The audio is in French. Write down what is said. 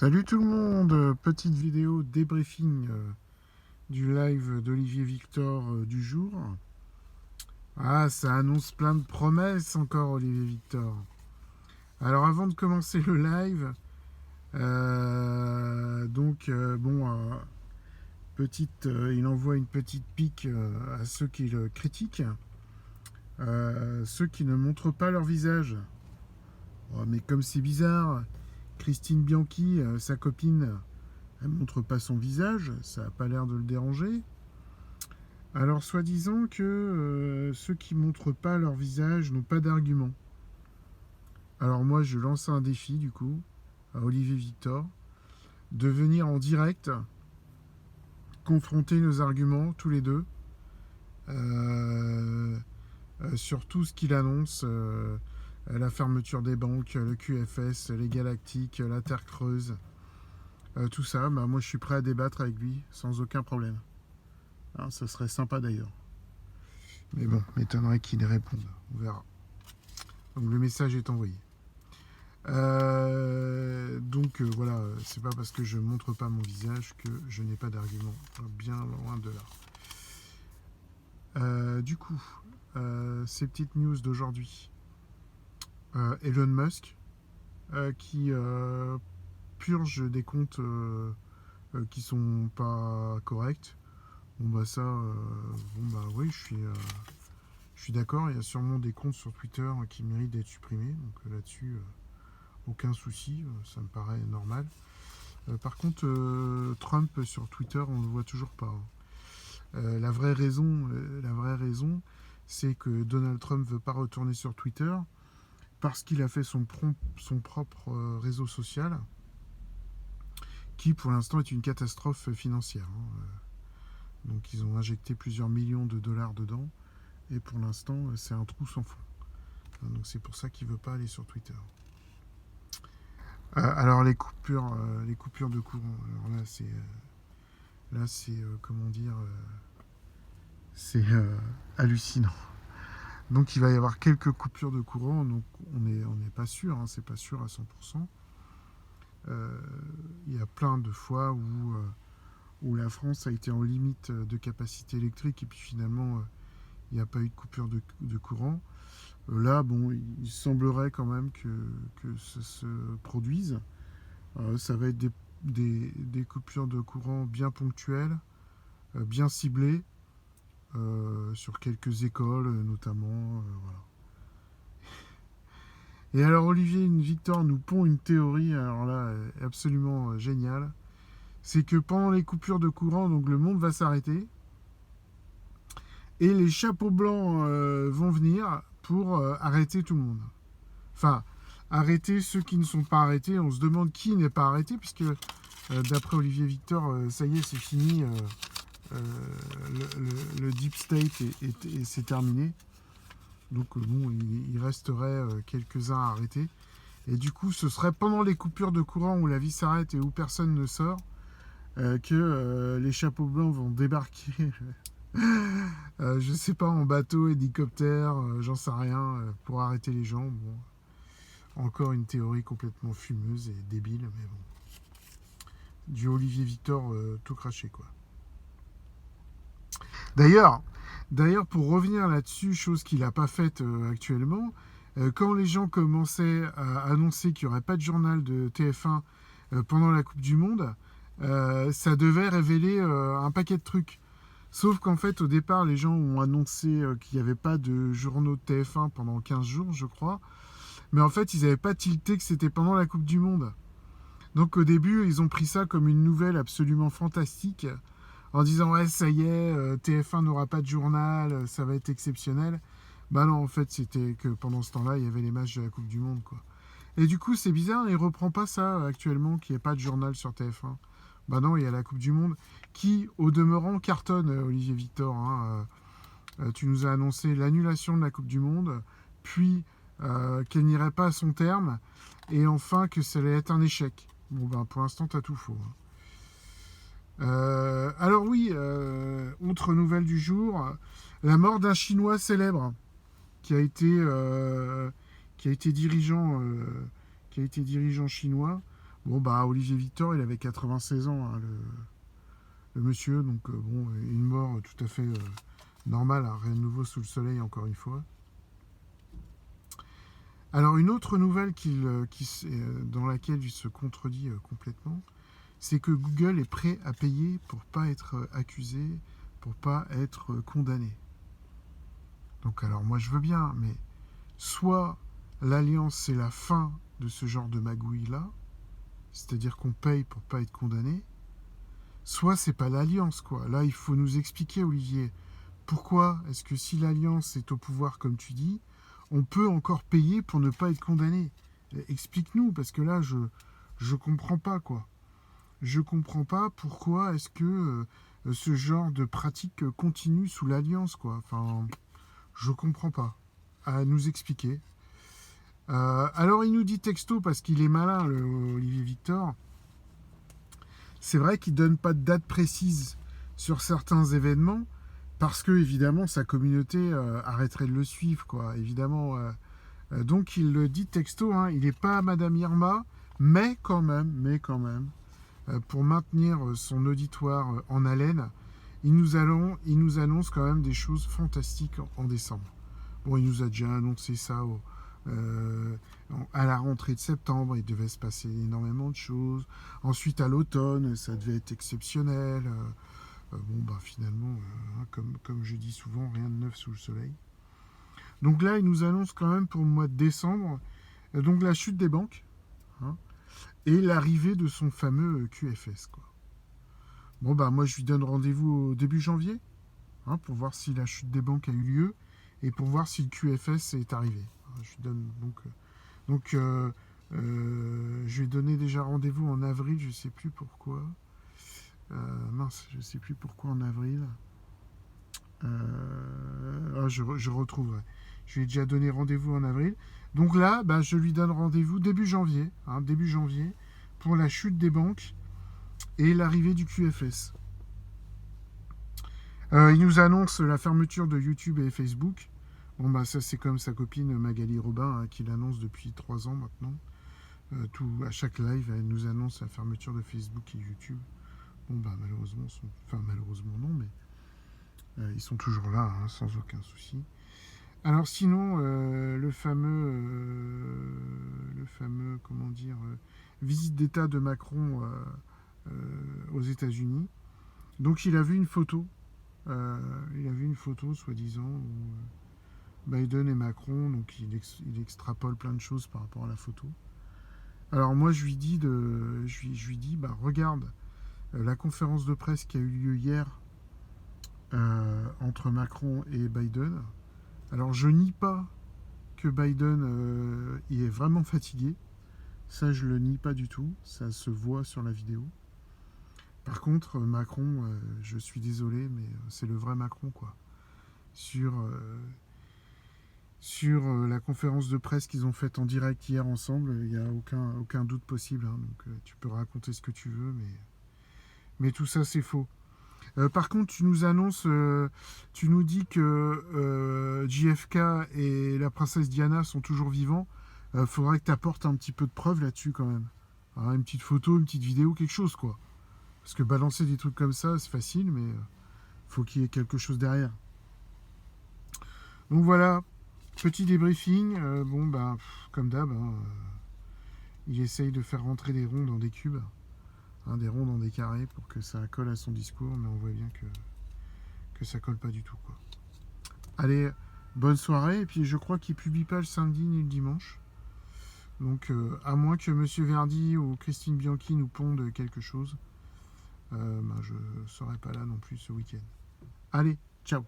Salut tout le monde, petite vidéo débriefing du live d'Olivier Victor du jour. Ah, ça annonce plein de promesses encore, Olivier Victor. Alors avant de commencer le live, il envoie une petite pique à ceux qui le critiquent, ceux qui ne montrent pas leur visage. Oh, mais comme c'est bizarre, Christine Bianchi, sa copine, elle montre pas son visage, ça n'a pas l'air de le déranger. Alors, soi-disant que ceux qui montrent pas leur visage n'ont pas d'argument. Alors moi, je lance un défi, du coup, à Olivier Victor, de venir en direct confronter nos arguments, tous les deux, euh, sur tout ce qu'il annonce, la fermeture des banques, le QFS, les galactiques, la Terre creuse, tout ça. Bah, moi, je suis prêt à débattre avec lui, sans aucun problème. Hein, ça serait sympa d'ailleurs. Mais bon, m'étonnerait qu'il y réponde. On verra. Donc le message est envoyé. Voilà, c'est pas parce que je montre pas mon visage que je n'ai pas d'argument. Bien loin de là. Ces petites news d'aujourd'hui. Elon Musk qui purge des comptes qui sont pas corrects. Oui, je suis d'accord. Il y a sûrement des comptes sur Twitter qui méritent d'être supprimés. Donc là-dessus, aucun souci, ça me paraît normal. Par contre, Trump sur Twitter, on ne le voit toujours pas. La vraie raison, c'est que Donald Trump ne veut pas retourner sur Twitter parce qu'il a fait son propre réseau social, qui pour l'instant est une catastrophe financière. Donc ils ont injecté plusieurs millions de dollars dedans, et pour l'instant c'est un trou sans fond. Donc c'est pour ça qu'il ne veut pas aller sur Twitter. Alors les coupures de courant, alors c'est hallucinant. Donc il va y avoir quelques coupures de courant, donc on n'est pas sûr, c'est pas sûr à 100%. Il y a plein de fois où la France a été en limite de capacité électrique et puis finalement il n'y a pas eu de coupure de courant. Là, bon, il semblerait quand même que ça se produise. Ça va être des coupures de courant bien ponctuelles, bien ciblées, sur quelques écoles notamment. Voilà. Et alors Olivier Victor nous pond une théorie, alors là, absolument géniale. C'est que pendant les coupures de courant, donc le monde va s'arrêter. Et les chapeaux blancs vont venir pour arrêter tout le monde. Enfin, arrêter ceux qui ne sont pas arrêtés. On se demande qui n'est pas arrêté, puisque d'après Olivier Victor, ça y est, c'est fini. Le deep state c'est terminé. Donc bon, il resterait quelques-uns à arrêter. Et du coup, ce serait pendant les coupures de courant où la vie s'arrête et où personne ne sort que les chapeaux blancs vont débarquer. Je sais pas, en bateau, hélicoptère, j'en sais rien, pour arrêter les gens. Bon, encore une théorie complètement fumeuse et débile, mais bon. Du Olivier Victor tout craché, quoi. D'ailleurs, pour revenir là-dessus, chose qu'il n'a pas faite actuellement, quand les gens commençaient à annoncer qu'il n'y aurait pas de journal de TF1 pendant la Coupe du Monde, ça devait révéler un paquet de trucs. Sauf qu'en fait, au départ, les gens ont annoncé qu'il n'y avait pas de journaux de TF1 pendant 15 jours, je crois. Mais en fait, ils n'avaient pas tilté que c'était pendant la Coupe du Monde. Donc au début, ils ont pris ça comme une nouvelle absolument fantastique, en disant « Ouais, ça y est, TF1 n'aura pas de journal, ça va être exceptionnel ». Bah non, en fait, c'était que pendant ce temps-là, il y avait les matchs de la Coupe du Monde, quoi. Et du coup, c'est bizarre, il ne reprend pas ça actuellement, qu'il n'y ait pas de journal sur TF1. Bah non, il y a la Coupe du Monde qui, au demeurant, cartonne, Olivier Victor. Tu nous as annoncé l'annulation de la Coupe du Monde, puis qu'elle n'irait pas à son terme, et enfin que ça allait être un échec. Bon, ben pour l'instant, t'as tout faux. Alors oui, autre nouvelle du jour, la mort d'un Chinois célèbre qui a été dirigeant chinois. Bon, bah, Olivier Victor, il avait 96 ans, hein, le monsieur, donc bon, une mort tout à fait normale, hein, rien de nouveau sous le soleil, encore une fois. Alors, une autre nouvelle dans laquelle il se contredit complètement, c'est que Google est prêt à payer pour pas être accusé, pour pas être condamné. Donc, alors, moi, je veux bien, mais soit l'alliance, c'est la fin de ce genre de magouille-là, c'est-à-dire qu'on paye pour pas être condamné, soit c'est pas l'alliance, quoi. Là, il faut nous expliquer, Olivier, pourquoi est-ce que si l'alliance est au pouvoir, comme tu dis, on peut encore payer pour ne pas être condamné? Explique-nous, parce que là, je comprends pas, quoi. Je comprends pas pourquoi est-ce que ce genre de pratique continue sous l'alliance, quoi. Enfin, je comprends pas. À nous expliquer. Alors, il nous dit texto, parce qu'il est malin, le Olivier Victor. C'est vrai qu'il donne pas de date précise sur certains événements, parce que, évidemment, sa communauté arrêterait de le suivre, quoi. Évidemment. Donc, il le dit texto, hein, il n'est pas Madame Irma, mais quand même, pour maintenir son auditoire en haleine, il nous annonce quand même des choses fantastiques en décembre. Bon, il nous a déjà annoncé ça à la rentrée de septembre, il devait se passer énormément de choses. Ensuite, à l'automne, ça devait être exceptionnel. Bon, bah finalement, comme je dis souvent, rien de neuf sous le soleil. Donc là, il nous annonce quand même pour le mois de décembre, donc la chute des banques, hein, et l'arrivée de son fameux QFS, quoi. Bon, bah moi, je lui donne rendez-vous au début janvier, hein, pour voir si la chute des banques a eu lieu, et pour voir si le QFS est arrivé. Je lui donne je lui ai donné déjà rendez-vous en avril, je sais plus pourquoi. Je sais plus pourquoi en avril. Je retrouverai. Je lui ai déjà donné rendez-vous en avril. Donc là, bah, je lui donne rendez-vous début janvier, pour la chute des banques et l'arrivée du QFS. Il nous annonce la fermeture de YouTube et Facebook. Bon, bah, ça, c'est comme sa copine Magali Robin, hein, qui l'annonce depuis 3 ans maintenant. À chaque live, elle nous annonce la fermeture de Facebook et YouTube. Bon, bah, malheureusement non, mais ils sont toujours là, hein, sans aucun souci. Alors sinon, le fameux, comment dire, visite d'État de Macron aux États-Unis. Donc il a vu une photo, soi-disant, où Biden et Macron, donc il extrapole plein de choses par rapport à la photo. Alors moi je lui dis, bah regarde, la conférence de presse qui a eu lieu hier entre Macron et Biden. Alors je nie pas que Biden il est vraiment fatigué. Ça, je le nie pas du tout. Ça se voit sur la vidéo. Par contre, Macron, je suis désolé, mais c'est le vrai Macron, quoi. Sur la conférence de presse qu'ils ont faite en direct hier ensemble, il n'y a aucun doute possible, hein. Donc tu peux raconter ce que tu veux, mais tout ça, c'est faux. Par contre, tu nous dis que JFK et la princesse Diana sont toujours vivants. Faudrait que tu apportes un petit peu de preuves là-dessus quand même. Hein, une petite photo, une petite vidéo, quelque chose, quoi. Parce que balancer des trucs comme ça, c'est facile, mais faut qu'il y ait quelque chose derrière. Donc voilà, petit débriefing. Comme d'hab, hein, il essaye de faire rentrer des ronds dans des cubes. Des ronds dans des carrés pour que ça colle à son discours, mais on voit bien que ça colle pas du tout, quoi. Allez, bonne soirée, et puis je crois qu'il publie pas le samedi ni le dimanche. Donc à moins que Monsieur Verdi ou Christine Bianchi nous pondent quelque chose, je ne serai pas là non plus ce week-end. Allez, ciao.